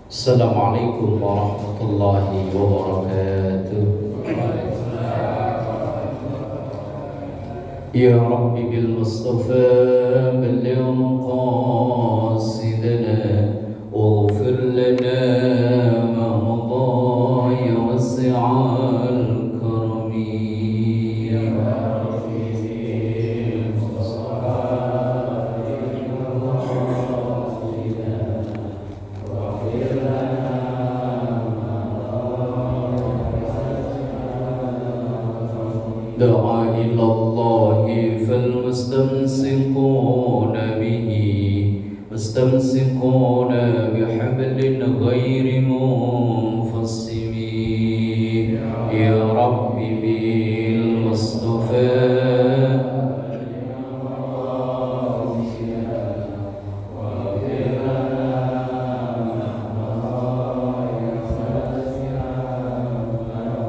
Assalamualaikum warahmatullahi wabarakatuh. Ya Rabbi bil Mustafa balligh maqasidana waghfir lana ma madha ya wasi'al karami. دعا إلى الله فالمستمسكون به مستمسكون بحبل غير منفصم. يا رب بالمصطفى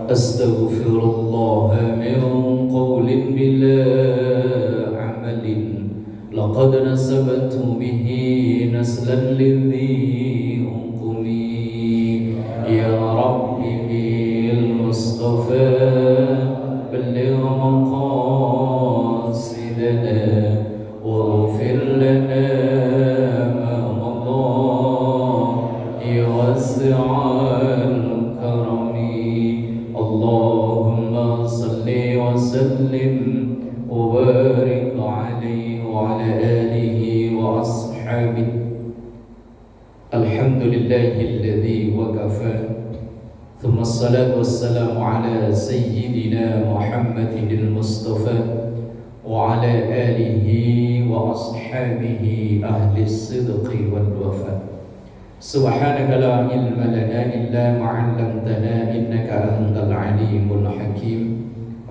أستغفر الله من قول بلا عمل لقد نسبت به نسلا لذي أنقمي. يا رب بالمصطفى بلغ مقاصدنا واغفر لنا ما مضى يوسع الكرم. اللهم صل وسلم وبارك عليه وعلى آله وأصحابه. الحمد لله الذي وكفى ثم الصلاة والسلام على سيدنا محمد المصطفى وعلى آله وأصحابه أهل الصدق والوفاء. سبحانك لا علم لنا إلا ما علمتنا إنك أنت العليم الحكيم.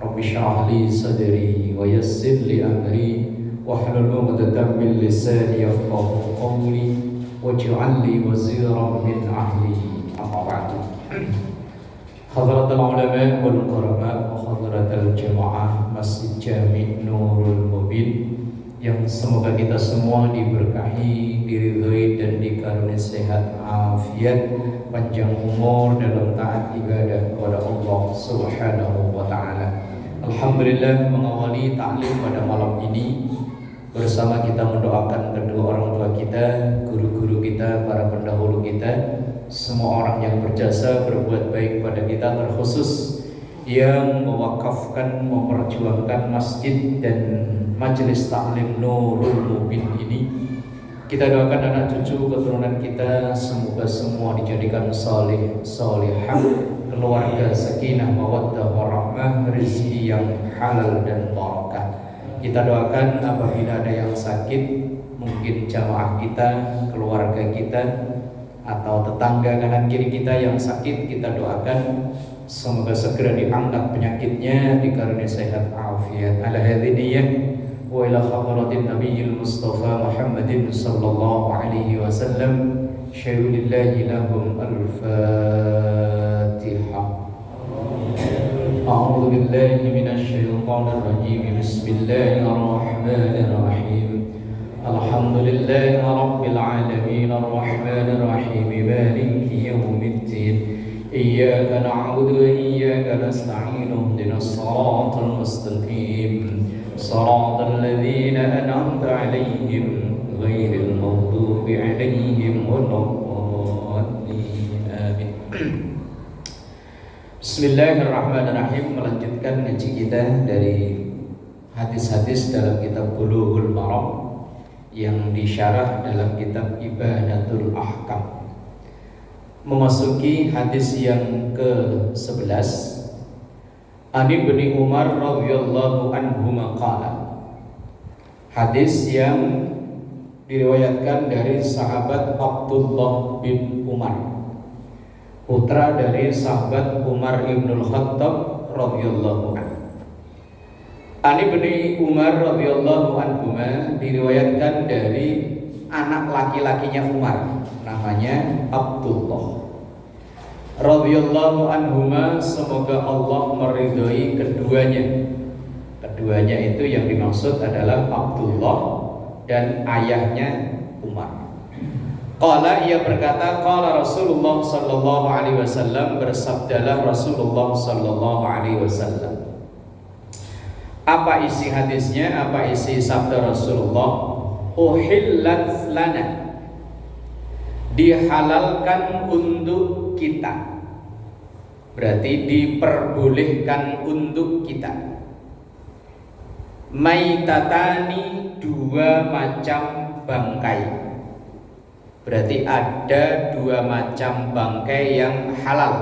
رب اشرح لي صدري ويسر لي أمري واحلل عقدة من لساني يفقهوا قولي واجعل لي وزيرا من أهلي. أما بعد. حضرة العلماء والقرباء وحضرة الجماعة Masjid Jami Nurul Mubin yang semoga kita semua diberkahi, diridhoi dan dikaruniai sehat afiat, panjang umur dalam taat ibadah kepada Allah Subhanahu wa taala. Alhamdulillah, mengawali taklim pada malam ini bersama kita mendoakan kedua orang tua kita, guru-guru kita, para pendahulu kita, semua orang yang berjasa berbuat baik pada kita, terkhusus yang mewakafkan, memperjuangkan masjid dan majelis taklim Nurul Mubin ini. Kita doakan anak cucu keturunan kita semoga semua dijadikan salih salihah, keluarga sakinah mawaddah warahmah, rezeki yang halal dan barakah. Kita doakan apabila ada yang sakit, mungkin jamaah kita, keluarga kita, atau tetangga kanan kiri kita yang sakit, kita doakan semoga segera diangkat penyakitnya, dikaruniai sehat afiat. Ala hadhihi niyyah wa ila hadratin nabiyil mustafa Muhammadin sallallahu alaihi wasallam. Syai'ulillahi lahum al-Fatihah. A'udzu billahi minasy syaithanir rajim. Bismillahirrahmanirrahim. Alhamdulillahi rabbil alamin arrahmanir rahim maliki yaumiddin. Iyyaka na'budu wa iyyaka nasta'in. Ihdinas siratal mustaqim. Siratal ladzina an'amta 'alaihim ghairil maghdubi 'alaihim waladdallin. Amin. Bismillahirrahmanirrahim. Melanjutkan ngaji kita dari hadis-hadis dalam kitab Bulughul Maram yang disyarah dalam kitab Ibadatul Ahkam. Memasuki hadis yang ke-11. Ani bin Umar radhiyallahu anhu qala. Hadis yang diriwayatkan dari sahabat Abdullah bin Umar, putra dari sahabat Umar ibnul Khattab radhiyallahu anhu. Ani bin Umar radhiyallahu anhu diriwayatkan dari anak laki-lakinya Umar, namanya Abdullah radhiyallahu anhuma. Semoga Allah meridhoi keduanya. Keduanya itu yang dimaksud adalah Abdullah dan ayahnya Umar. Qala, ia berkata, qala Rasulullah sallallahu alaihi wasallam, bersabdalah Rasulullah sallallahu alaihi wasallam. Apa isi hadisnya? Apa isi sabda Rasulullah? Uhillat lana, dihalalkan untuk kita, berarti diperbolehkan untuk kita. Maitatani, dua macam bangkai. Berarti ada dua macam bangkai yang halal.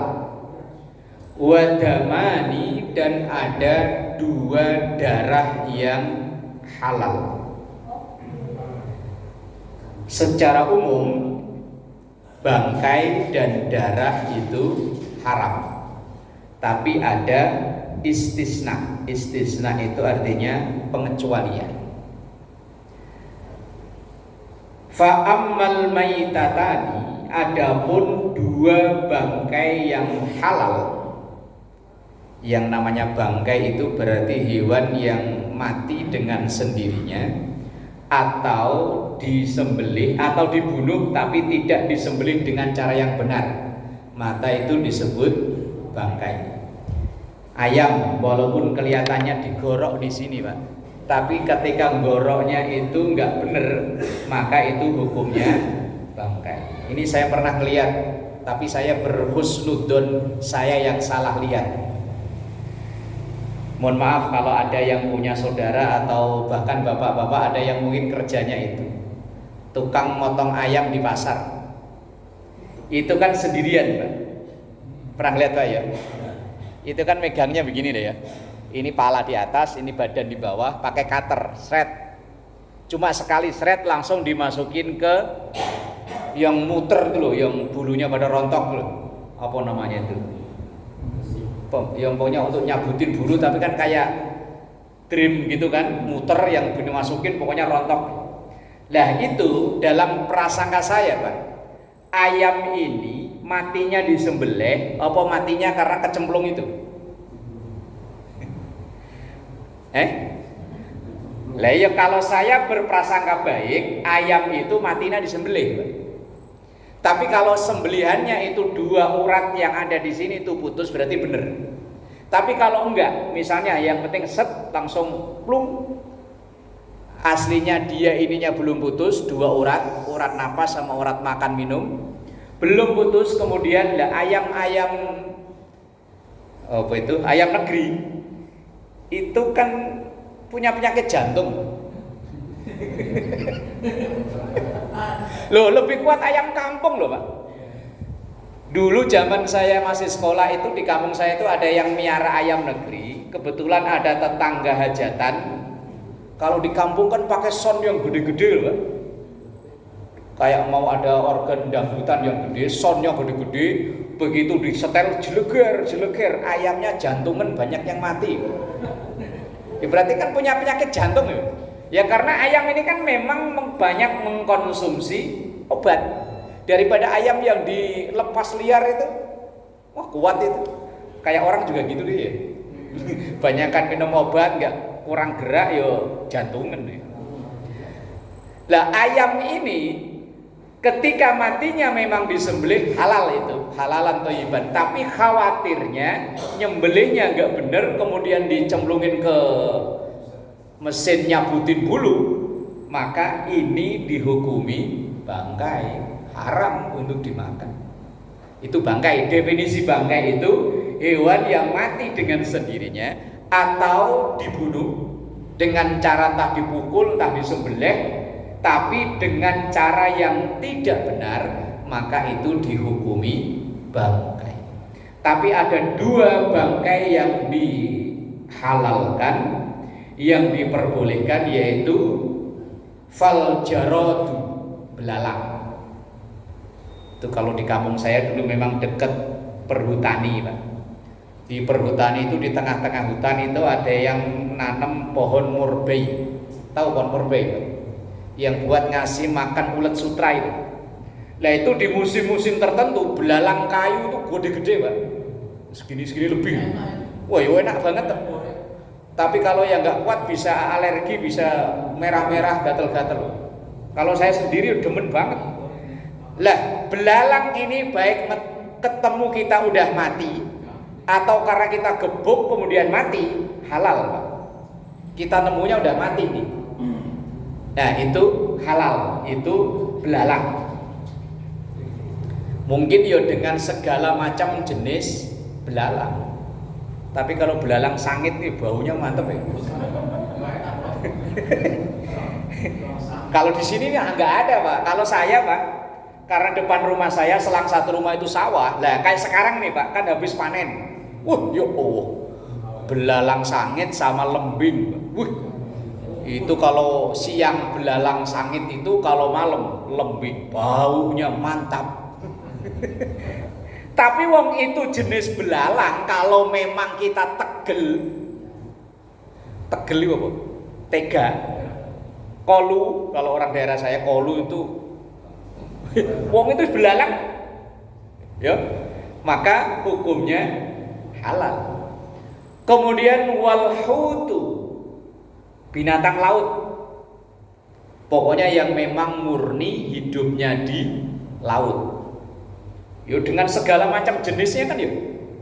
Wadamani, dan ada dua darah yang halal. Secara umum bangkai dan darah itu haram, tapi ada istisna. Istisna itu artinya pengecualian. Fa'ammal maitatani, adapun dua bangkai yang halal. Yang namanya bangkai itu berarti hewan yang mati dengan sendirinya, atau disembelih atau dibunuh tapi tidak disembelih dengan cara yang benar, maka itu disebut bangkai. Ayam walaupun kelihatannya digorok di sini, Pak, tapi ketika goroknya itu nggak benar, maka itu hukumnya bangkai. Ini saya pernah lihat, tapi saya berhusnudon, saya yang salah lihat. Mohon maaf kalau ada yang punya saudara atau bahkan bapak-bapak ada yang mungkin kerjanya itu tukang motong ayam di pasar. Itu kan sendirian, Pak. Pernah lihat, Pak, ya? Itu kan megangnya begini deh ya. Ini pala di atas, ini badan di bawah, pakai cutter, shred. Cuma sekali shred langsung dimasukin ke yang muter itu loh, yang bulunya pada rontok loh. Apa namanya itu? Yang pokoknya untuk nyabutin bulu, tapi kan kayak trim gitu kan, muter yang dimasukin pokoknya rontok. Nah itu dalam prasangka saya, Pak, ayam ini matinya disembelih, apa matinya karena kecemplung itu? Lah ya kalau saya berprasangka baik, ayam itu matinya disembelih, Pak. Tapi kalau sembelihannya itu dua urat yang ada di sini itu putus, berarti benar. Tapi kalau enggak, misalnya yang penting set langsung plung, aslinya dia ininya belum putus, dua urat, urat napas sama urat makan minum belum putus, kemudian lah ayam-ayam apa itu, ayam negeri itu kan punya penyakit jantung. Loh, lebih kuat ayam kampung loh, Pak. Dulu zaman saya masih sekolah itu di kampung saya itu ada yang miara ayam negeri. Kebetulan ada tetangga hajatan. Kalau di kampung kan pakai sound yang gede-gede loh, Pak. Kayak mau ada organ dangdutan yang gede, soundnya gede-gede. Begitu disetel jeleger, ayamnya jantungan banyak yang mati. Ya, berarti kan punya penyakit jantung ya. Ya karena ayam ini kan memang banyak mengkonsumsi obat. Daripada ayam yang dilepas liar itu, wah kuat itu. Kayak orang juga gitu deh ya. Banyakan minum obat nggak, kurang gerak yo jantungan deh. Lah ayam ini ketika matinya memang disembelih halal itu, halalan thayyiban. Tapi khawatirnya nyembelihnya nggak bener, kemudian dicemplungin ke mesin nyabutin bulu, maka ini dihukumi bangkai, haram untuk dimakan. Itu bangkai. Definisi bangkai itu hewan yang mati dengan sendirinya atau dibunuh dengan cara entah dipukul, entah disembelih, tapi dengan cara yang tidak benar, maka itu dihukumi bangkai. Tapi ada dua bangkai yang dihalalkan, yang diperbolehkan, yaitu faljaradu, belalang. Itu kalau di kampung saya dulu memang dekat perhutani, Pak. Di perhutani itu di tengah-tengah hutan itu ada yang nanam pohon murbei. Tahu pohon murbei, Pak? Yang buat ngasih makan ulet sutra itu. Nah itu di musim-musim tertentu belalang kayu itu gede-gede, Pak. Segini-segini lebih. Wah, enak banget, Pak. Tapi kalau yang nggak kuat bisa alergi, bisa merah-merah, gatel-gatel. Kalau saya sendiri demen banget. Lah, belalang ini baik ketemu kita udah mati atau karena kita gebuk kemudian mati, halal, Pak. Kita nemunya udah mati nih. Nah, itu halal, itu belalang. Mungkin ya dengan segala macam jenis belalang. Tapi kalau belalang sangit nih baunya mantep ya. Kalau di sini nggak ada, Pak. Kalau saya, Pak, karena depan rumah saya selang satu rumah itu sawah. Lah kayak sekarang nih, Pak, kan habis panen. Ya Allah. Belalang sangit sama lembing. Itu kalau siang belalang sangit itu, kalau malam lembing. Baunya mantap. Tapi wong itu jenis belalang kalau memang kita tegel apa? Tega. Kolu, kalau orang daerah saya kolu itu wong itu belalang. Ya, maka hukumnya halal. Kemudian wal hutu, binatang laut. Pokoknya yang memang murni hidupnya di laut. Yo dengan segala macam jenisnya kan ya.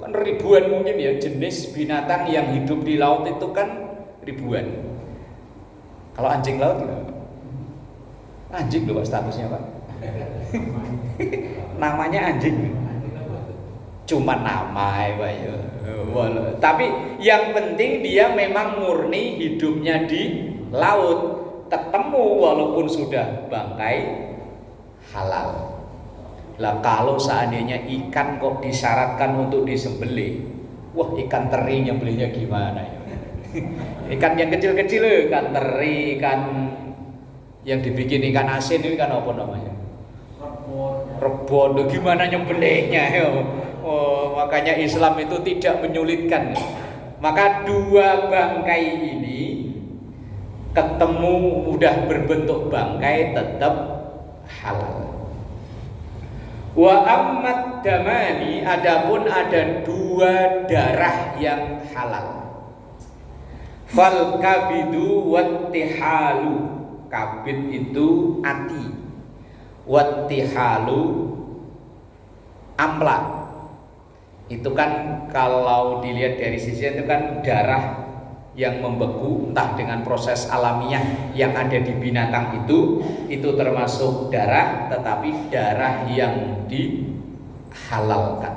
Kan ribuan mungkin ya jenis binatang yang hidup di laut itu kan ribuan. Kalau anjing laut gimana? Anjing loh Pak statusnya, Pak. Namanya anjing. Cuma nama ya, Pak ya. Tapi yang penting dia memang murni hidupnya di laut. Ketemu walaupun sudah bangkai halal. Lah kalau seandainya ikan kok disyaratkan untuk disembelih, wah ikan teri nyembelihnya gimana ya? Ikan yang kecil-kecil, ikan teri, ikan yang dibikin ikan asin itu ikan apa namanya? Rebon. Gimana nyembelihnya ya? Oh, makanya Islam itu tidak menyulitkan. Maka dua bangkai ini ketemu udah berbentuk bangkai tetap halal. Wa ammat damani, adapun ada dua darah yang halal. Fal kabidu wattihalu, kabid itu ati, wattihalu amla. Itu kan kalau dilihat dari sisi itu kan darah yang membeku entah dengan proses alamiah yang ada di binatang itu termasuk darah, tetapi darah yang dihalalkan.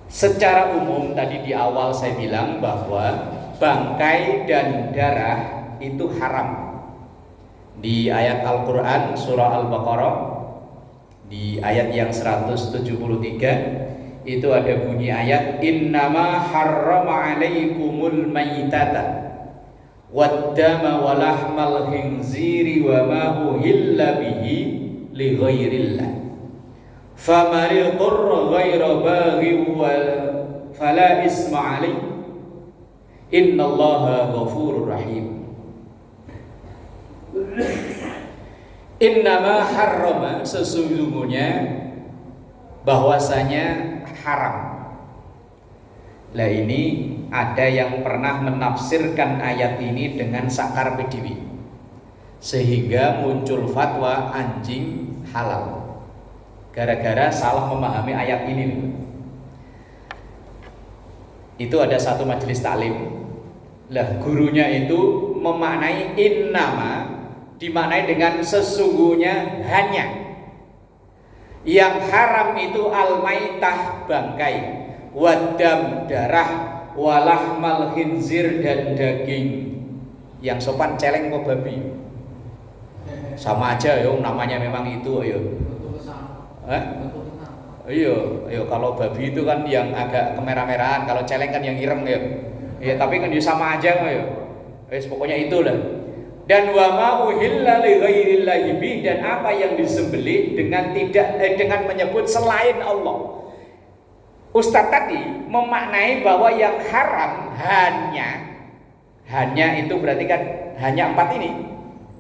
Secara umum tadi di awal saya bilang bahwa bangkai dan darah itu haram. Di ayat Al-Quran surah Al-Baqarah di ayat yang 173 itu ada bunyi ayat innama harrama alaikumul maitata waddama walahmal khinziri wa ma uhilla bihi li ghairillah famari qurra ghaira baghi wa fala isma alaih innallaha ghafurur rahim. Innama harrama, sesungguhnya bahwasanya haram. Lah ini ada yang pernah menafsirkan ayat ini dengan sakar bediwi sehingga muncul fatwa anjing halal gara-gara salah memahami ayat ini. Itu ada satu majelis taklim. Lah gurunya itu memaknai innama dimaknai dengan sesungguhnya hanya. Yang haram itu al-maitah bangkai, wadam darah, walahmal khinzir dan daging. Yang sopan celeng kok babi. Sama aja yo namanya memang itu yo. Iya, kalau babi itu kan yang agak kemerah-merahan, kalau celeng kan yang ireng ya. Ya tapi kan sama aja kok ya. Pokoknya itulah. Dan wa ma uhilla li ghairillahi bi, dan apa yang disembelih dengan dengan menyebut selain Allah. Ustaz tadi memaknai bahwa yang haram hanya itu berarti kan hanya 4 ini.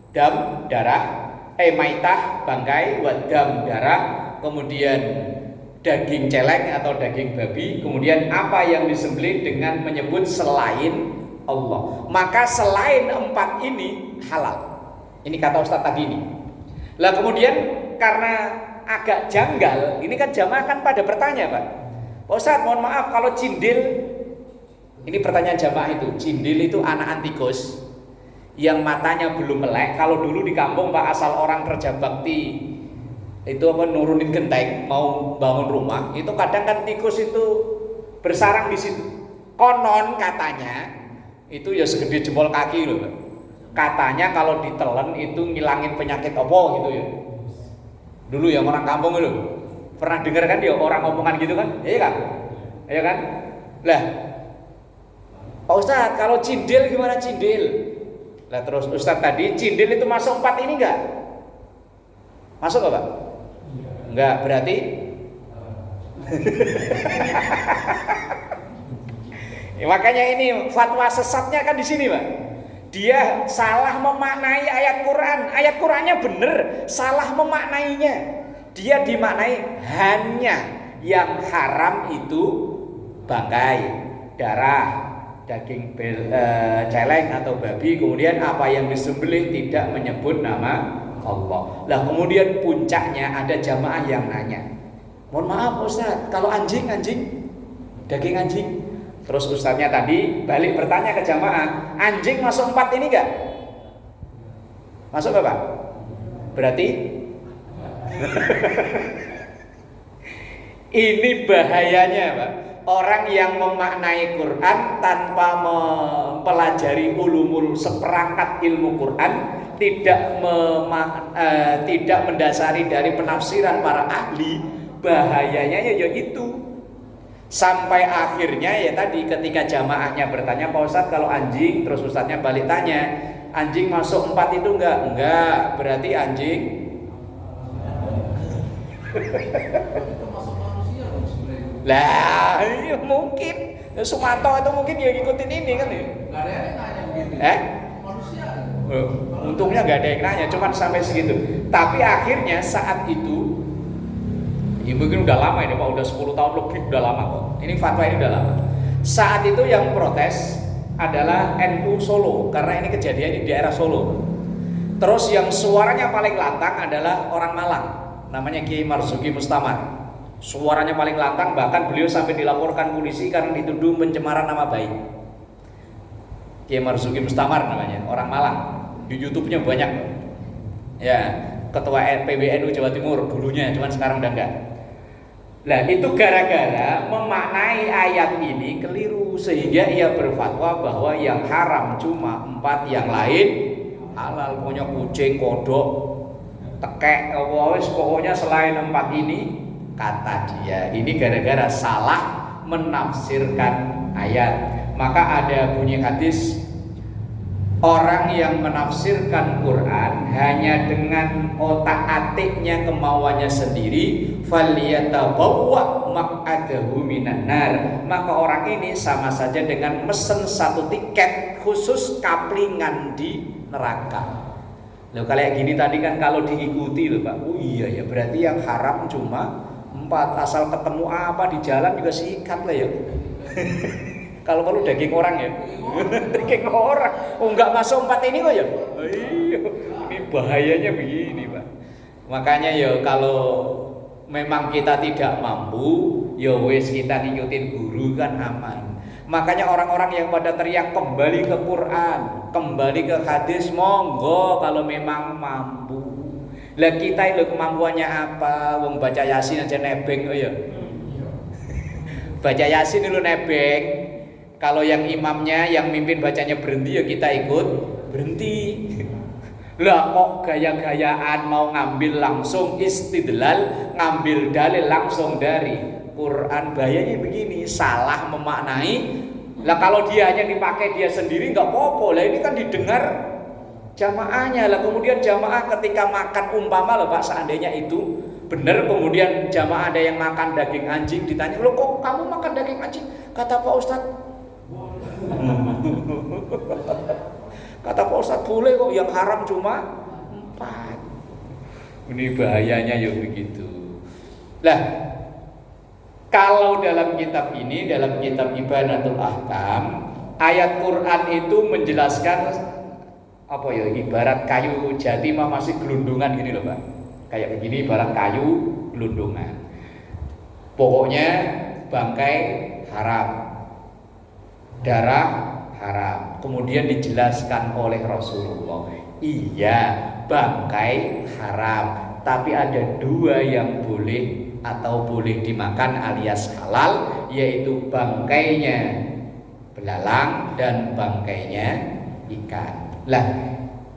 Dam darah, maitah bangkai, wadam darah, kemudian daging celeng atau daging babi, kemudian apa yang disembelih dengan menyebut selain Allah. Maka selain 4 ini halal. Ini kata Ustaz tadi ini. Lah kemudian karena agak janggal, ini kan jamaah kan pada bertanya, Pak. Pak Ustadz, mohon maaf kalau cindil, ini pertanyaan jamaah itu, cindil itu anak antikus yang matanya belum melek. Kalau dulu di kampung Pak, asal orang kerja bakti itu apa nurunin genteng mau bangun rumah, itu kadang kan tikus itu bersarang di situ. Konon katanya itu ya segede jempol kaki loh, Pak. Katanya kalau ditelan itu ngilangin penyakit apa gitu ya. Dulu ya orang kampung itu. Pernah dengar kan ya orang omongan gitu kan? Iya kan? Iya kan? Lah, Pak Ustadz, kalau cindil gimana cindil? Lah terus Ustadz tadi cindil itu masuk 4 ini enggak? Masuk enggak, Pak? Enggak, berarti ya, makanya ini fatwa sesatnya kan di sini, Pak. Dia salah memaknai ayat Quran. Ayat Qurannya benar, salah memaknainya. Dia dimaknai hanya yang haram itu bangkai, darah, daging celeng atau babi, kemudian apa yang disembelih tidak menyebut nama Allah. Lah kemudian puncaknya ada jamaah yang nanya, mohon maaf Ustaz, kalau anjing, daging anjing. Terus ustaznya tadi balik bertanya ke jamaah, anjing masuk 4 ini enggak? Masuk enggak, Pak? Berarti ini bahayanya, Pak. Orang yang memaknai Quran tanpa mempelajari ulumul seperangkat ilmu Quran, tidak mendasari dari penafsiran para ahli, bahayanya ya itu. Sampai akhirnya ya tadi ketika jamaahnya bertanya, Pak Ustadz kalau anjing, terus Ustadznya balik tanya, anjing masuk 4 itu enggak? Enggak, berarti anjing lah iya mungkin Sumanto itu mungkin ya ngikutin ini kan ya. Gak ada yang nanya begitu. Manusia. Untungnya gak ada yang nanya, cuman sampai segitu. Tapi akhirnya saat itu, ya mungkin udah lama ini Pak, udah 10 tahun lebih, udah lama kok. Ini fatwa ini udah lama. Saat itu yang protes adalah NU Solo, karena ini kejadian di daerah Solo. Terus yang suaranya paling lantang adalah orang Malang, namanya Kiai Marzuki Mustamar. Suaranya paling lantang, bahkan beliau sampai dilaporkan polisi karena dituduh pencemaran nama baik. Kiai Marzuki Mustamar namanya, orang Malang. Di YouTube-nya banyak. Ya, ketua PBNU Jawa Timur dulunya, cuman sekarang udah enggak. Nah, itu gara-gara memaknai ayat ini keliru sehingga ia berfatwa bahwa yang haram cuma 4, yang lain halal. Pokoknya kucing, kodok, tekek, pokoknya selain 4 ini, kata dia ini gara-gara salah menafsirkan ayat. Maka ada bunyi hadis, orang yang menafsirkan Quran hanya dengan otak-atiknya kemauannya sendiri, falyatabawwa maq'adahu minan nar, maka orang ini sama saja dengan mesen 1 tiket khusus kaplingan di neraka. Loh kayak gini tadi kan kalau diikuti loh Pak, oh iya ya berarti yang haram cuma 4, asal ketemu apa di jalan juga sikat lah ya. Kalau daging orang ya, daging orang, oh nggak masuk 4 ini kok ya. Iya, ini bahayanya begini Pak. Makanya ya kalau memang kita tidak mampu, ya wes kita ngikutin guru kan aman. Makanya orang-orang yang pada teriak kembali ke Quran, kembali ke hadis, monggo kalau memang mampu. Lah kita itu kemampuannya apa? Wong baca Yasin aja nebeng oh ya. Baca Yasin dulu nebeng. Kalau yang imamnya, yang mimpin bacanya berhenti ya kita ikut berhenti. Lah kok gaya-gayaan mau ngambil langsung istidlal, ngambil dalil langsung dari Quran, bahayanya begini, salah memaknai. Lah kalau dia hanya dipakai dia sendiri nggak apa-apa. Lah ini kan didengar jamaahnya. Lah kemudian jamaah ketika makan umpama loh Pak, seandainya itu benar, kemudian jamaah ada yang makan daging anjing, ditanya, "Loh kok kamu makan daging anjing?" Kata Pak Ustadz, kata Pak Ustadz boleh kok, yang haram cuma 4. Ini bahayanya ya begitu. Lah kalau dalam kitab ini, dalam kitab Ibanatul Ahkam, ayat Quran itu menjelaskan apa ya, ibarat kayu jati masih gelundungan gini loh Pak. Kayak begini barang kayu gelundungan. Pokoknya bangkai haram, darah haram. Kemudian dijelaskan oleh Rasulullah, iya bangkai haram, tapi ada dua yang boleh atau boleh dimakan alias halal, yaitu bangkainya belalang dan bangkainya ikan. Lah,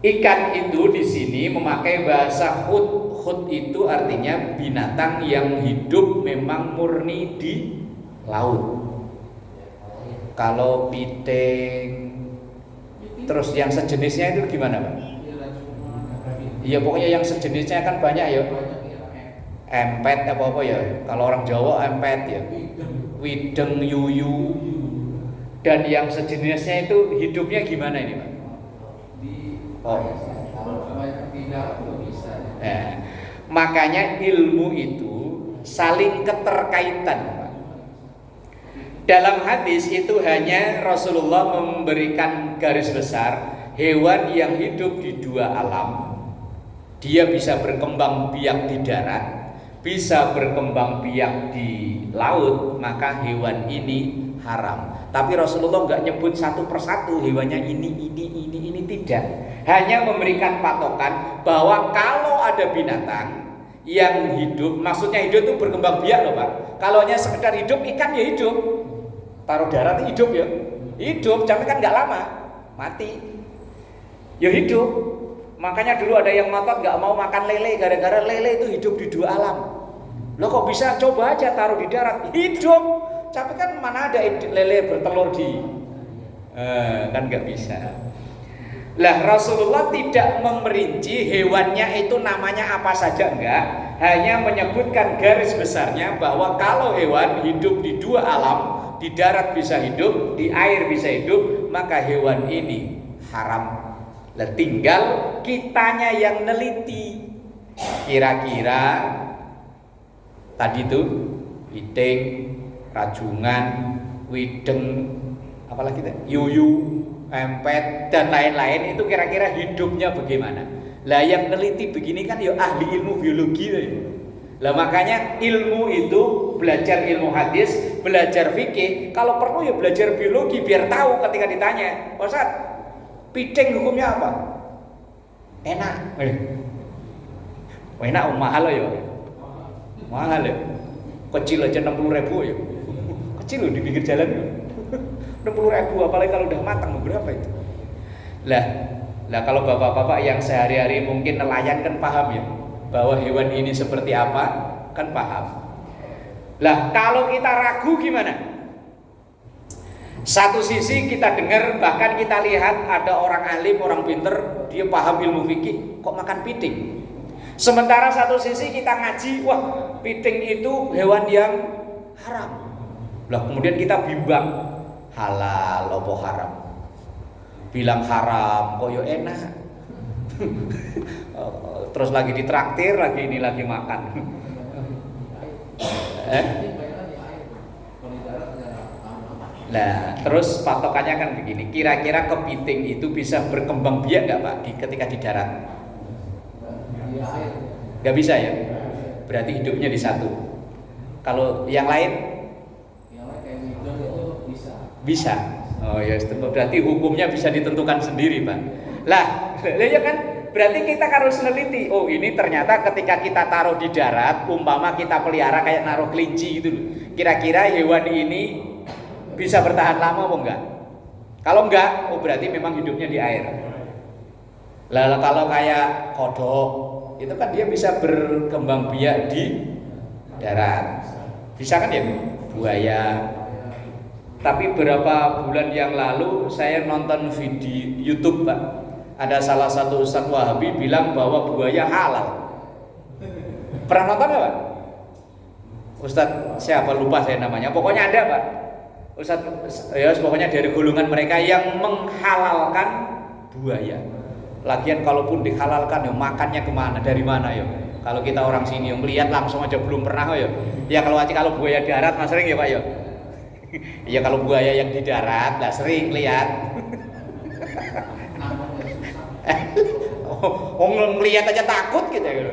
ikan itu di sini memakai bahasa hud. Hud itu artinya binatang yang hidup memang murni di laut. Kalau piting, terus yang sejenisnya itu gimana, Pak? Iya, pokoknya yang sejenisnya kan banyak ya. Empet apa ya? Kalau orang Jawa empet ya. Wideng, yuyu. Dan yang sejenisnya itu hidupnya gimana ini, Pak? Oh. Makanya ilmu itu saling keterkaitan. Dalam hadis itu hanya Rasulullah memberikan garis besar hewan yang hidup di dua alam. Dia bisa berkembang biak di darat, bisa berkembang biak di laut, maka hewan ini haram. Tapi Rasulullah nggak nyebut satu persatu hewannya ini tidak. Hanya memberikan patokan bahwa kalau ada binatang yang hidup, maksudnya hidup itu berkembang biak loh Pak. Kalau hanya sekedar hidup, ikan ya hidup, taruh darat hidup ya, hidup, tapi kan nggak lama, mati, ya hidup. Makanya dulu ada yang ngotot nggak mau makan lele gara-gara lele itu hidup di dua alam. Loh kok bisa, coba aja taruh di darat, hidup, tapi kan mana ada lele bertelur di, kan nggak bisa. Lah Rasulullah tidak memerinci hewannya itu namanya apa saja, enggak, hanya menyebutkan garis besarnya bahwa kalau hewan hidup di dua alam, di darat bisa hidup, di air bisa hidup, maka hewan ini haram. Lah tinggal kitanya yang neliti. Kira-kira tadi itu piting, rajungan, wideng, apalagi tadi? Yuyu, empet dan lain-lain itu kira-kira hidupnya bagaimana? Lah yang neliti begini kan ya ahli ilmu biologi ya. Lah makanya ilmu itu belajar ilmu hadis, belajar fikih, kalau perlu ya belajar biologi biar tahu ketika ditanya, Ustaz, piting hukumnya apa? Enak. Enak mahal ya. Mahal ya. Kecil aja 60.000 ya. Kecil loh di pinggir jalan ya. 60.000 apalagi kalau udah matang berapa itu? Lah kalau bapak-bapak yang sehari-hari mungkin nelayan kan paham ya bahwa hewan ini seperti apa, kan paham. Lah kalau kita ragu gimana? Satu sisi kita dengar, bahkan kita lihat ada orang alim, orang pinter, dia paham ilmu fikih, kok makan piting. Sementara satu sisi kita ngaji, wah piting itu hewan yang haram. Lah kemudian kita bimbang, halal apa haram? Bilang haram, kok yo enak. Terus lagi ditraktir, lagi ini lagi makan. Nah, terus patokannya kan begini. Kira-kira kepiting itu bisa berkembang biak nggak Pak ketika di darat? Nggak bisa ya. Berarti hidupnya di satu. Kalau yang lain? Bisa. Oh ya, berarti hukumnya bisa ditentukan sendiri Pak. Lah ya kan? Berarti kita harus meneliti. Oh ini ternyata ketika kita taruh di darat, umpama kita pelihara kayak naruh kelinci gitu. Kira-kira hewan ini bisa bertahan lama apa enggak? Kalau enggak, oh berarti memang hidupnya di air. Lalu kalau kayak kodok, itu kan dia bisa berkembang biak di darat. Bisa kan ya? Buaya. Tapi beberapa bulan yang lalu saya nonton video YouTube Pak. Ada salah satu Ustadz Wahabi bilang bahwa buaya halal. Pernah nonton ya Pak? Ustadz siapa lupa saya namanya. Pokoknya ada Pak. Ustadz ya pokoknya dari golongan mereka yang menghalalkan buaya. Lagian kalaupun dihalalkan ya makannya kemana, dari mana ya? Kalau kita orang sini yang melihat langsung aja belum pernah ya. Ya kalau buaya darat mas sering ya Pak ya. Ya kalau buaya yang di darat lah sering lihat. Oh ngelihat aja takut gitu ya.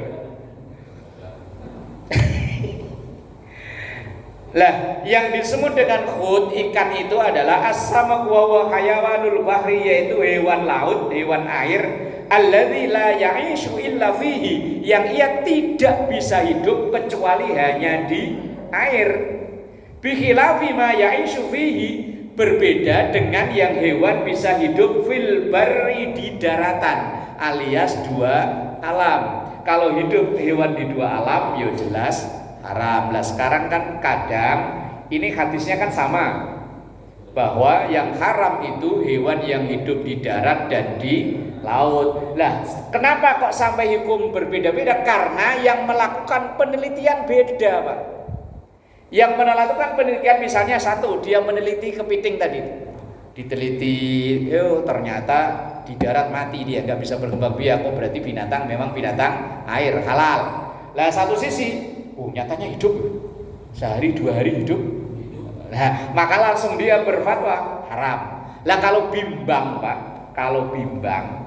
Lah, yang disebut dengan khut ikan itu adalah as-samak wa hayawanul bahri, yaitu hewan laut, hewan air, alladzi la ya'ishu illa fihi, yang ia tidak bisa hidup kecuali hanya di air. Bi khilafi ma ya'ishu fihi, berbeda dengan yang hewan bisa hidup fil barri, di daratan, alias dua alam. Kalau hidup hewan di dua alam ya jelas haram. Lah sekarang kan kadang ini hadisnya kan sama, bahwa yang haram itu hewan yang hidup di darat dan di laut. Lah kenapa kok sampai hukum berbeda-beda? Karena yang melakukan penelitian beda, Pak. Yang melakukan penelitian misalnya satu, dia meneliti kepiting tadi, diteliti, ternyata di darat mati, dia nggak bisa berkembang biak. Oh berarti binatang memang binatang air, halal. Lah satu sisi, nyatanya hidup, sehari dua hari hidup. Nah, maka langsung dia berfatwa haram. Lah kalau bimbang, Pak, kalau bimbang,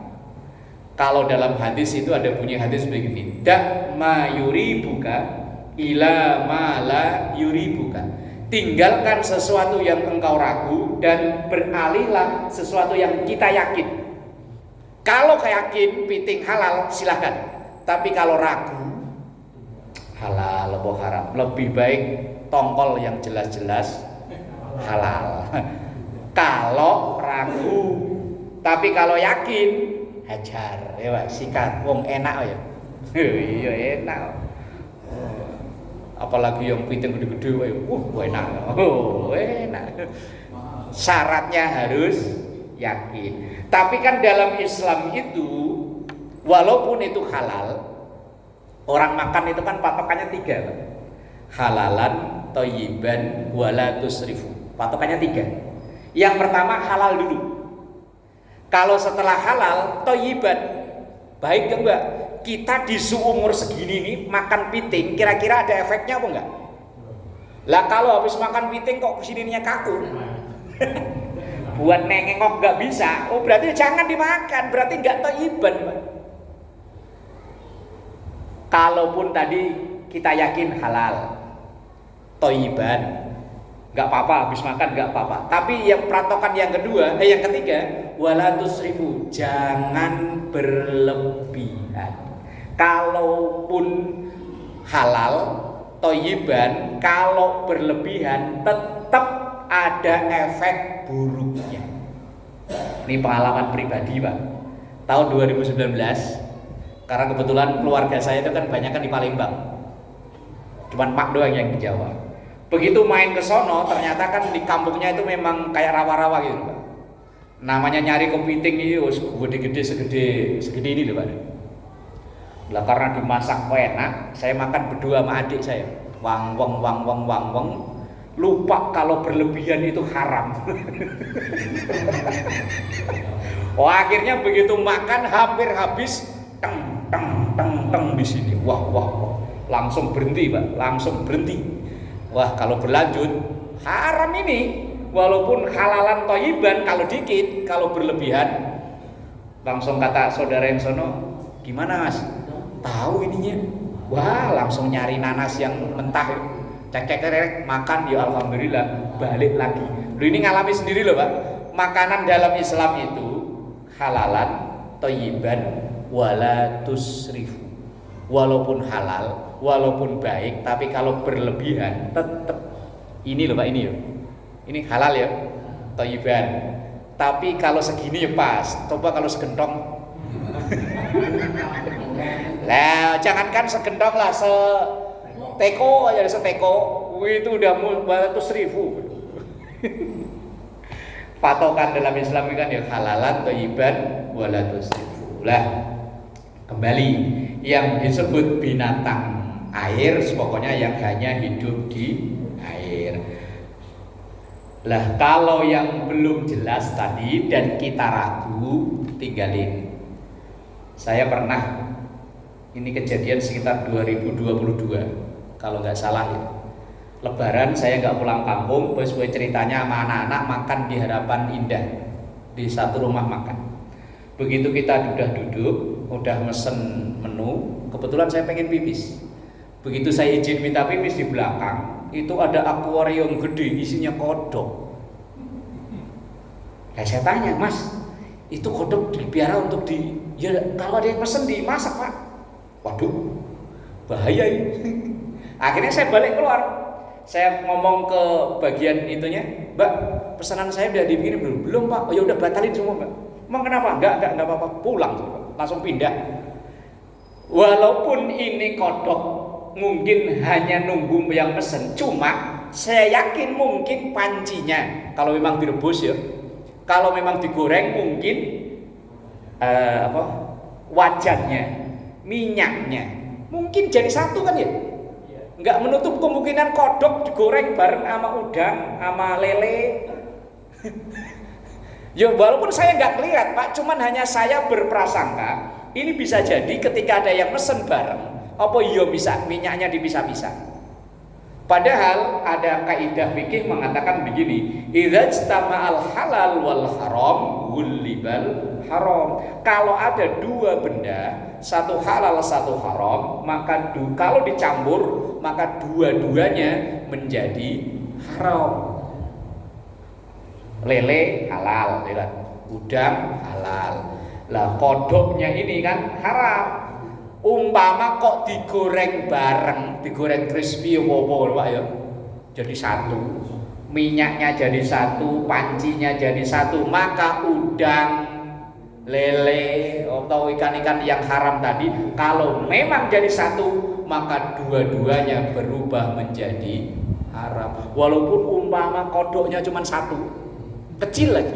kalau dalam hadis itu ada bunyi hadis begini, dak ma yuribuka ila ma la yuribuka, tinggalkan sesuatu yang engkau ragu dan beralihlah sesuatu yang kita yakin. Kalau yakin piting halal silahkan, tapi kalau ragu halal atau haram, lebih baik tongkol yang jelas-jelas halal. Kalau ragu, tapi kalau yakin hajar, ya Pak, sikat, wong enak ya. Iya enak. Apalagi yang piting gede-gede, enak. Enak. Syaratnya harus yakin. Tapi kan dalam Islam itu, walaupun itu halal, orang makan itu kan patokannya 3, halalan, thayyiban, wala tusrifu. Patokannya 3. Yang pertama halal dulu. Kalau setelah halal, thayyiban, baik enggak? Kita di seumur segini nih makan piting, kira-kira ada efeknya apa enggak? Lah kalau habis makan piting kok kesininya kaku, buat nengengok enggak bisa. Oh berarti jangan dimakan, berarti enggak thayyiban, Pak. Kalaupun tadi kita yakin halal, thayyiban, nggak apa-apa, habis makan nggak apa-apa. Tapi yang peratokan yang kedua, yang ketiga, wala tusrifu, jangan berlebihan. Kalaupun halal, thayyiban, kalau berlebihan tetap ada efek buruknya. Ini pengalaman pribadi, Pak. Tahun 2019. Karena kebetulan keluarga saya itu kan banyak kan di Palembang, cuman Pak doang yang di Jawa. Begitu main ke sono, ternyata kan di kampungnya itu memang kayak rawa-rawa gitu, Pak. Namanya nyari kepiting itu gede-gede segede ini loh, Pak. Lah karena dimasak enak, saya makan berdua sama adik saya. Wang, lupa kalau berlebihan itu haram. Oh akhirnya begitu makan hampir habis, teng di sini. Wah, langsung berhenti, Pak, langsung berhenti. Wah, kalau berlanjut haram ini. Walaupun halalan thayyiban kalau dikit, kalau berlebihan. Langsung kata saudara yang sono, gimana Mas? Tahu ininya? Wah, langsung nyari nanas yang mentah. Cek makan, ya alhamdulillah, balik lagi. Lu ini ngalami sendiri loh, Pak. Makanan dalam Islam itu halalan thayyiban wala tusrifu. Walaupun halal, walaupun baik, tapi kalau berlebihan tetap ini loh, Pak, ini ya. Ini halal ya, thayyiban. Tapi kalau segini ya pas. Coba kalau segentong. Lah, jangankan segentong lah, seteko aja, seteko. Itu udah 100.000. Patokan dalam Islam kan ya halalan, thayyiban, wala tusrifu. Lah, kembali yang disebut binatang air, pokoknya yang hanya hidup di air. Lah kalau yang belum jelas tadi dan kita ragu, tinggalin. Saya pernah, ini kejadian sekitar 2022 kalau nggak salah ya. Lebaran saya nggak pulang kampung, sesuai ceritanya sama anak-anak makan di Harapan Indah di satu rumah makan. Begitu kita udah duduk, udah mesen menu, kebetulan saya pengen pipis. Begitu saya izin minta pipis di belakang, itu ada akuarium gede isinya kodok. Saya tanya, Mas, itu kodok dipelihara untuk ya kalau ada yang pesen dimasak Pak. Waduh, bahaya ini. Akhirnya saya balik keluar, saya ngomong ke bagian itunya, Mbak, pesanan saya udah dikirim belum Pak? Oh ya udah batalin semua Mbak. Emang kenapa? Enggak apa-apa, pulang langsung pindah. Walaupun ini kodok mungkin hanya nunggu yang pesen, cuma saya yakin mungkin pancinya kalau memang direbus ya. Kalau memang digoreng mungkin wajannya, minyaknya mungkin jadi satu kan ya. Nggak menutup kemungkinan kodok digoreng bareng sama udang, sama lele. Ya walaupun saya nggak ngeliat Pak, cuman hanya saya berprasangka ini bisa jadi ketika ada yang pesen bareng, apa iya bisa minyaknya dipisah-pisah. Padahal ada kaidah fikih mengatakan begini, idza ijtama'al halal wal haram ghullibal haram. Kalau ada dua benda, satu halal satu haram, maka kalau dicampur maka dua-duanya menjadi haram. Lele halal, udang halal. Lah kodoknya ini kan haram. Umpama kok digoreng bareng, digoreng crispy apa Pak ya, jadi satu, minyaknya jadi satu, pancinya jadi satu, maka udang, lele atau ikan-ikan yang haram tadi kalau memang jadi satu, maka dua-duanya berubah menjadi haram. Walaupun umpama kodoknya cuma satu, kecil lagi,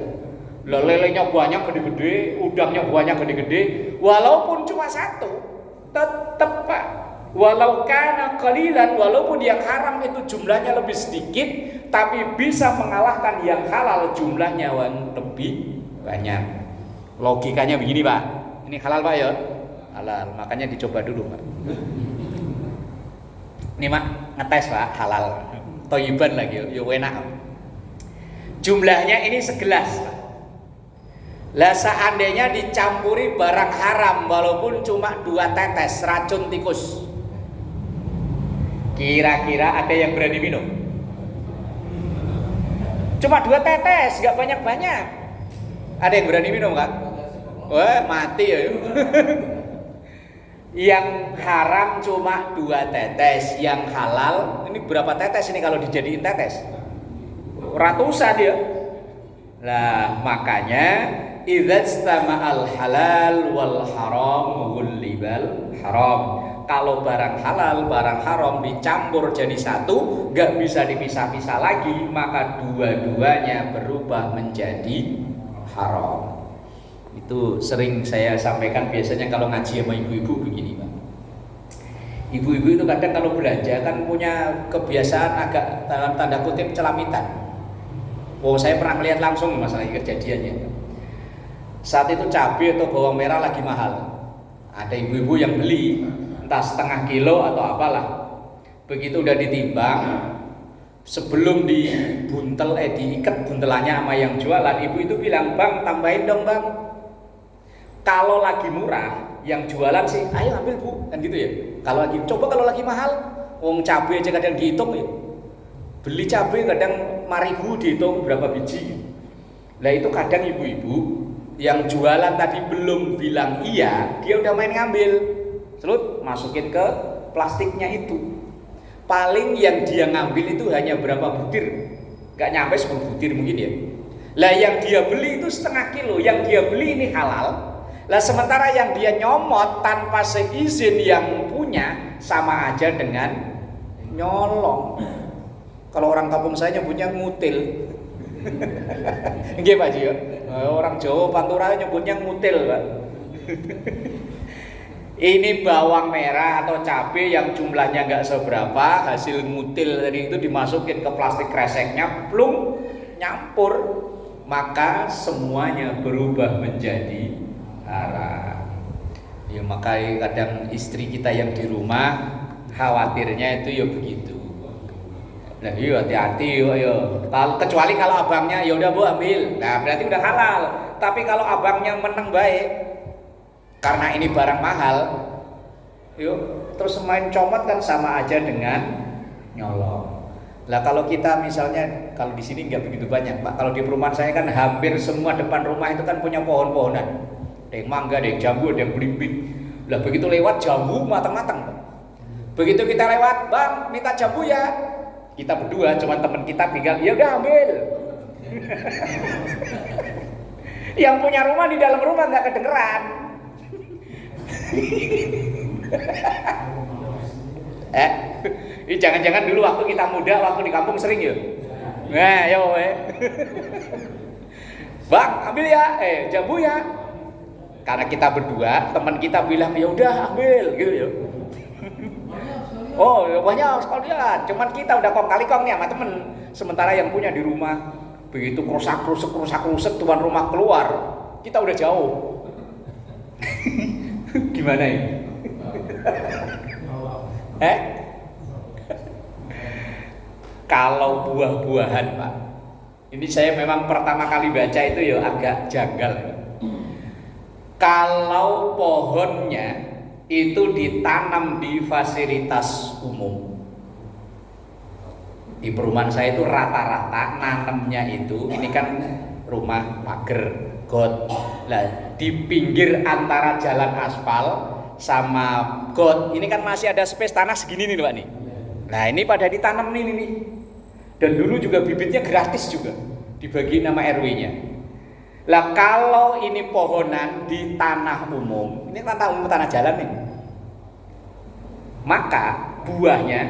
lelenya banyak gede-gede, udangnya banyak gede-gede, walaupun cuma satu tetap Pak, walau kana qalilan, walaupun yang haram itu jumlahnya lebih sedikit tapi bisa mengalahkan yang halal jumlahnya yang lebih banyak. Logikanya begini Pak, ini halal Pak ya, halal, makanya dicoba dulu Pak. Ini Mak ngetes Pak, halal toyiban lagi, yuk enak. Jumlahnya ini segelas Pak. Lah seandainya dicampuri barang haram walaupun cuma 2 tetes racun tikus, kira-kira ada yang berani minum? Cuma 2 tetes, gak banyak-banyak. Ada yang berani minum kan? Wah mati ya. Yang haram cuma 2 tetes, yang halal ini berapa tetes ini kalau dijadiin tetes? Ratusan ya. Lah makanya idza istama'al halal wal haram ghullibal haram. Kalau barang halal, barang haram dicampur jadi satu, gak bisa dipisah-pisah lagi, maka dua-duanya berubah menjadi haram. Itu sering saya sampaikan biasanya kalau ngaji sama ibu-ibu begini Pak. Ibu-ibu itu kadang kalau belanja kan punya kebiasaan agak dalam tanda kutip celamitan. Oh saya pernah melihat langsung masalah kejadiannya. Saat itu cabai atau bawang merah lagi mahal. Ada ibu-ibu yang beli entah setengah kilo atau apalah. Begitu udah ditimbang, sebelum dibuntel diikat buntelannya sama yang jualan, ibu itu bilang, "Bang, tambahin dong, Bang." Kalau lagi murah, yang jualan sih, "Ayo ambil, Bu." Kan gitu ya. Kalau lagi mahal, wong cabai aja kadang dihitung ya. Beli cabai kadang 5.000 dihitung berapa biji. Lah itu kadang ibu-ibu yang jualan tadi belum bilang iya, dia udah main ngambil, terus masukin ke plastiknya itu. Paling yang dia ngambil itu hanya berapa butir, gak nyampe 10 butir mungkin ya. Lah yang dia beli itu setengah kilo, yang dia beli ini halal. Lah sementara yang dia nyomot tanpa seizin yang punya sama aja dengan nyolong. Kalau orang kampung saya nyebutnya ngutil. Nggih Pak Ji. Orang Jawa Pantura nyebutnya ngutil, Pak. Ini bawang merah atau cabai yang jumlahnya nggak seberapa, hasil ngutil tadi itu dimasukin ke plastik kreseknya, plung, nyampur, maka semuanya berubah menjadi haram. Ya makanya kadang istri kita yang di rumah khawatirnya itu ya begitu. Nah, iya hati-hati yo. Kecuali kalau abangnya ya udah Bu ambil. Nah, berarti udah halal. Tapi kalau abangnya meneng baik karena ini barang mahal, yuk Terus main comot kan sama aja dengan nyolong. Lah kalau kita misalnya, kalau di sini nggak begitu banyak Pak. Kalau di perumahan saya kan hampir semua depan rumah itu kan punya pohon-pohonan. Ada yang mangga, ada yang jambu, ada yang belimbing. Lah begitu lewat jambu matang-matang Pak. Begitu kita lewat, Bang minta jambu ya. Kita berdua, cuman teman kita tinggal, ya udah ambil. Yang punya rumah di dalam rumah nggak kedengeran. Ini jangan-jangan dulu waktu kita muda, waktu di kampung sering ya. Nah, yo Bang, ambil ya, jambu ya. Karena kita berdua, teman kita bilang ya udah ambil gitu ya. Oh, banyak sekalian. Cuman kita udah kong kali kong nih sama temen. Sementara yang punya di rumah begitu kerusak tuan rumah keluar, kita udah jauh. Gimana ini? Kalau buah-buahan Pak, ini saya memang pertama kali baca itu ya agak janggal. Kalau pohonnya itu ditanam di fasilitas umum, di perumahan saya itu rata-rata nanamnya itu, ini kan rumah pagar got, lah di pinggir antara jalan aspal sama got ini kan masih ada space tanah segini nih Pak nih. Nah ini pada ditanam nih. Dan dulu juga bibitnya gratis juga, dibagi nama RW-nya. Lah kalau ini pohonan di tanah umum, ini tanah umum tanah jalan nih, maka buahnya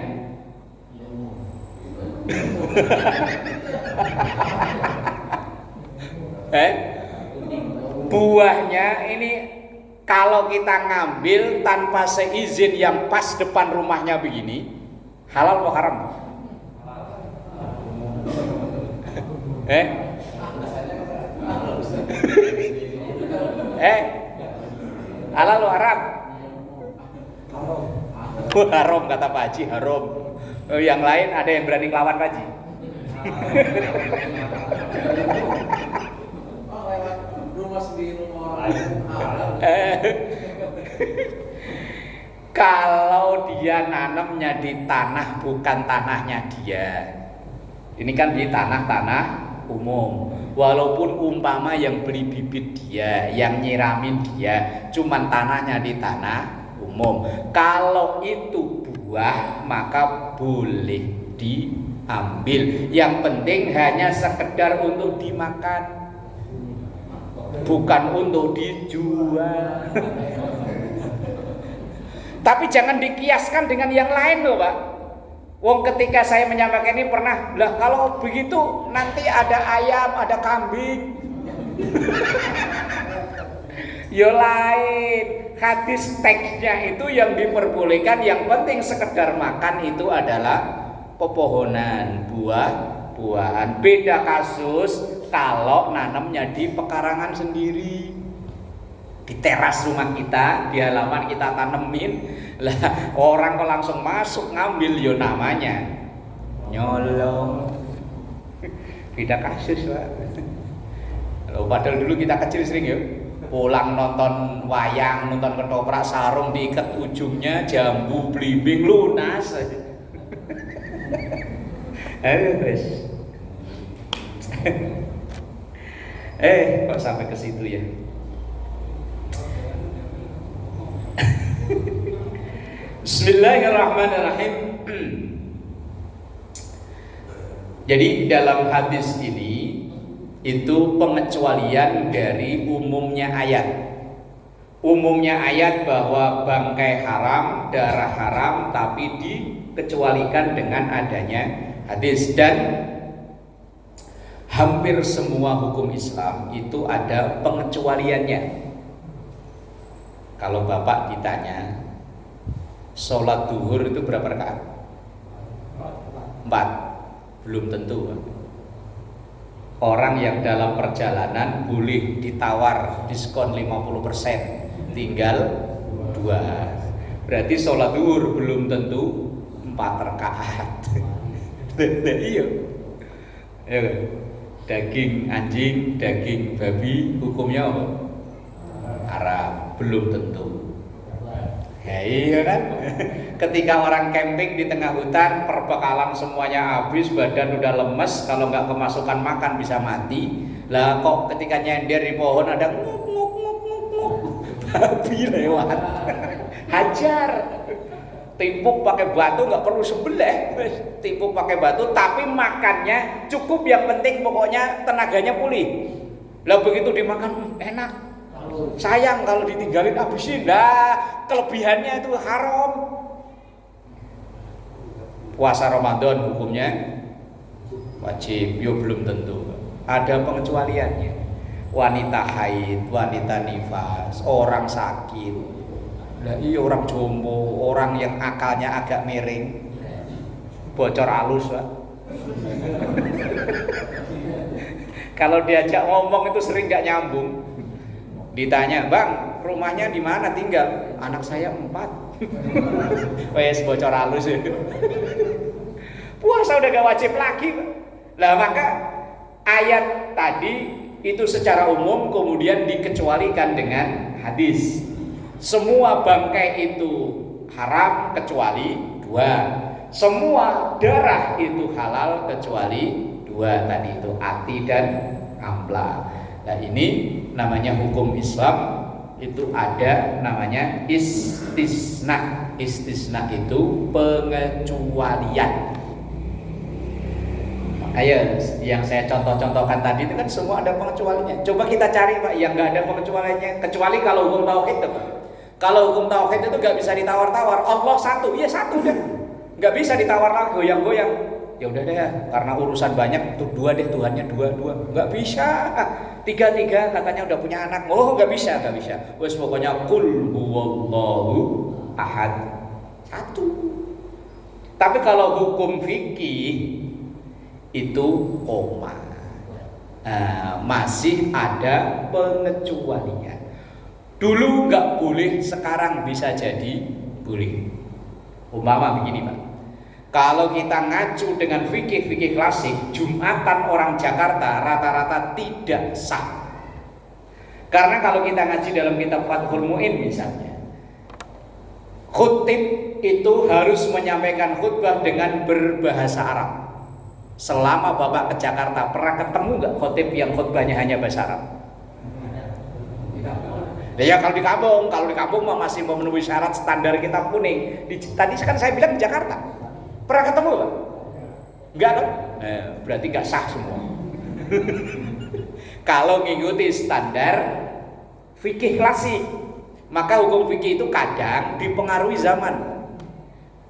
buahnya ini kalau kita ngambil tanpa seizin yang pas depan rumahnya begini, halal atau haram? Halal atau haram? Haram kata Pak Haji, haram. Yang lain ada yang berani ngelawan Pak Haji? Kalau dia nanamnya di tanah bukan tanahnya dia, ini kan di tanah-tanah umum. Walaupun umpama yang beli bibit dia, yang nyiramin dia, cuman tanahnya di tanah umum. Kalau itu buah maka boleh diambil. Yang penting hanya sekedar untuk dimakan, bukan untuk dijual. Tapi jangan dikiaskan dengan yang lain loh Pak. Wong ketika saya menyampaikan ini pernah, lah kalau begitu nanti ada ayam, ada kambing. Ya lain, hadis teksnya itu yang diperbolehkan, yang penting sekedar makan itu adalah pepohonan, buah-buahan. Beda kasus kalau nanamnya di pekarangan sendiri, di teras rumah kita, di halaman kita tanemin, lah orang kok langsung masuk ngambil, yo namanya nyolong. Beda kasus Pak. Kalau padahal dulu kita kecil sering ya, pulang nonton wayang, nonton ketoprak, sarung diikat ujungnya, jambu belimbing lunas. Wes. Kok sampai ke situ ya? Bismillahirrahmanirrahim. Jadi dalam hadis ini itu pengecualian dari umumnya ayat. Umumnya ayat bahwa bangkai haram, darah haram, tapi dikecualikan dengan adanya hadis. Dan hampir semua hukum Islam itu ada pengecualiannya. Kalau Bapak ditanya, sholat duhur itu berapa rakaat? 4. Belum tentu. Orang yang dalam perjalanan boleh ditawar diskon 50%, tinggal 2. Berarti sholat duhur belum tentu 4 rakaat. Iya. Daging anjing, daging babi hukumnya apa? Haram, belum tentu. Ya iya kan. Ketika orang camping di tengah hutan, perbekalan semuanya habis, badan udah lemes, kalau nggak kemasukan makan bisa mati. Lah kok ketika nyender di pohon ada nguk nguk nguk nguk nguk, babi lewat. Hajar. Timpuk pakai batu, nggak perlu sembelih. Timpuk pakai batu, tapi makannya cukup, yang penting pokoknya tenaganya pulih. Lah begitu dimakan enak. Sayang kalau ditinggalin habisin. Nah, kelebihannya itu haram. Puasa Ramadan hukumnya wajib, yo belum tentu. Ada pengecualiannya. Wanita haid, wanita nifas, orang sakit. Lah iya, orang jompo, orang yang akalnya agak miring. Bocor halus, Pak. Kalau diajak ngomong itu sering gak nyambung. Ditanya, "Bang, rumahnya di mana tinggal?" "Anak saya 4." Wes bocor halus ya. Puasa udah gak wajib lagi, Pak. Lah maka ayat tadi itu secara umum kemudian dikecualikan dengan hadis. Semua bangkai itu haram kecuali 2. Semua darah itu halal kecuali 2 tadi itu, ati dan ampla. Nah ini namanya hukum Islam, itu ada namanya istisna. Istisna itu pengecualian. Makanya yang saya contoh-contohkan tadi itu kan semua ada pengecualiannya. Coba kita cari, Pak, yang nggak ada pengecualiannya. Kecuali kalau hukum tauhid itu, Pak. Kalau hukum tauhid itu nggak bisa ditawar-tawar. Allah satu, ya satu deh. Nggak bisa ditawar-tawar, goyang-goyang. Ya udah deh, karena urusan banyak tuh 2 deh, Tuhannya 2. Nggak bisa. 3 katanya udah punya anak. Oh nggak bisa. Wes pokoknya qul huwallahu ahad, 1. Tapi kalau hukum fikih itu koma. Masih ada pengecualian. Dulu nggak boleh, sekarang bisa jadi boleh. Umpama begini, Pak. Kalau kita ngacu dengan fikih klasik, Jumatan orang Jakarta rata-rata tidak sah. Karena kalau kita ngaji dalam kitab Fathul Mu'in misalnya, khutib itu harus menyampaikan khutbah dengan berbahasa Arab. Selama Bapak ke Jakarta, pernah ketemu nggak khutib yang khutbahnya hanya bahasa Arab? Ya kalau di kampung masih memenuhi syarat standar kitab kuning. Tadi kan saya bilang di Jakarta. Pernah ketemu Pak? Enggak kan? Berarti enggak sah semua. Kalau mengikuti standar fikih klasik, maka hukum fikih itu kadang dipengaruhi zaman.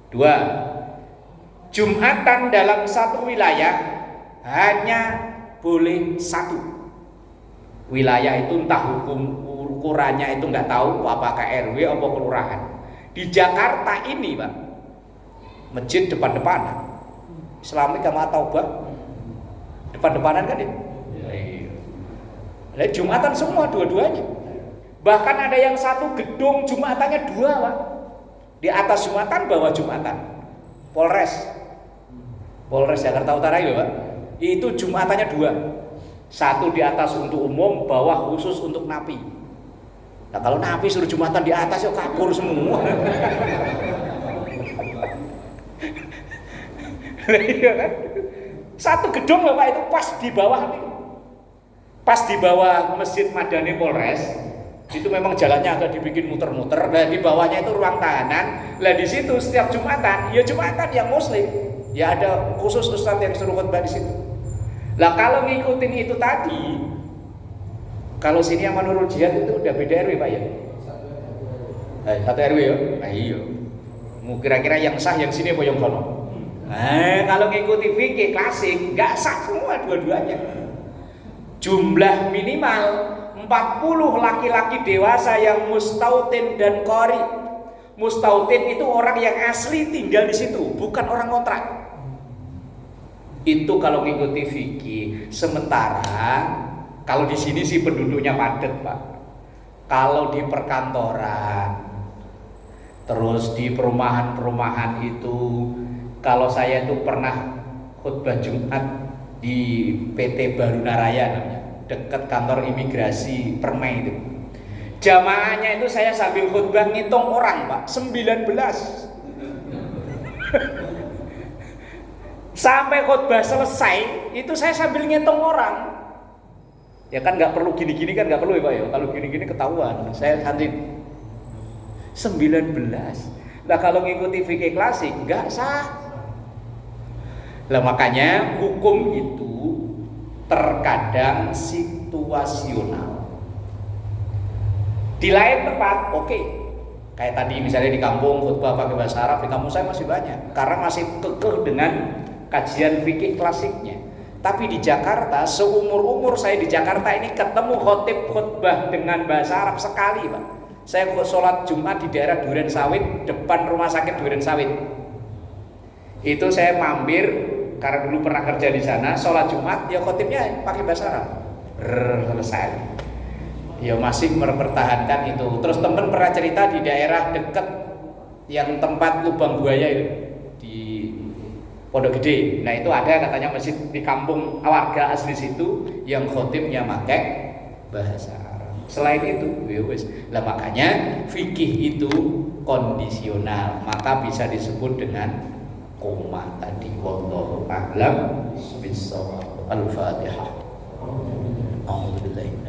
2. Jumatan dalam satu wilayah hanya boleh 1. Wilayah itu entah hukum ukurannya itu nggak tahu apakah RW atau kelurahan. Di Jakarta ini, Pak, masjid depan-depanan. Islami kama taubah. Depan-depanan kan ya? Iya. Jumatan semua dua-duanya. Bahkan ada yang satu gedung Jumatannya 2, Pak. Di atas Jumatan, bawah Jumatan. Polres Jakarta Utara itu, Pak. Itu Jumatannya 2. Satu di atas untuk umum, bawah khusus untuk napi. Nah kalau napi suruh Jumatan di atas ya kabur semua. Iya kan? Satu gedung Bapak itu pas di bawah nih. Pas di bawah Masjid Madani Polres. Itu memang jalannya agak dibikin muter-muter. Nah di bawahnya itu ruang tahanan. Lah di situ setiap Jumatan, ya Jumatan yang muslim. Ya ada khusus ustadz yang suruh khutbah di situ. Lah kalau ngikutin itu tadi, kalau sini sama Nurul Jihad itu udah beda RW, Pak ya? Satu RW ya? Iya. Mau kira-kira yang sah yang sini apa yang sono? Kalau ngikuti fikih klasik nggak sah semua dua-duanya. Jumlah minimal 40 laki-laki dewasa yang mustautin dan qori. Mustautin itu orang yang asli tinggal di situ, bukan orang kontrak. Itu kalau ngikuti fikih. Sementara kalau di sini sih penduduknya padat, Pak. Kalau di perkantoran, terus di perumahan-perumahan itu, kalau saya itu pernah khutbah Jumat di PT Barunaraya namanya, dekat kantor imigrasi Permai itu. Jamaahnya itu saya sambil khutbah ngitung orang, Pak, 19. Sampai khutbah selesai, itu saya sambil ngitung orang. Ya kan nggak perlu gini-gini kan nggak perlu ya Pak ya. Kalau gini-gini ketahuan. Saya nanti 19. Lah kalau ngikuti fikih klasik nggak sah. Lah makanya hukum itu terkadang situasional. Di lain tempat, oke. Kayak tadi misalnya di kampung khutbah pakai bahasa Arab, di kampung saya masih banyak karena masih kekeh dengan kajian fikih klasiknya. Tapi di Jakarta, seumur-umur saya di Jakarta ini ketemu khotib khutbah dengan bahasa Arab sekali, Pak. Saya sholat Jumat di daerah Duren Sawit, depan rumah sakit Duren Sawit. Itu saya mampir karena dulu pernah kerja di sana, sholat Jumat, ya khotibnya pakai bahasa Arab. Selesai. Ya masih mempertahankan itu. Terus temen pernah cerita di daerah dekat yang tempat lubang buaya itu di Pondok Gede. Nah itu ada katanya masjid di kampung warga asli situ yang khotibnya pakai bahasa Arab. Selain itu, ya wis. Lah makanya fikih itu kondisional, maka bisa disebut dengan koma tadi. Wallahu a'lam bishawab. Al-Fatihah. Alhamdulillah.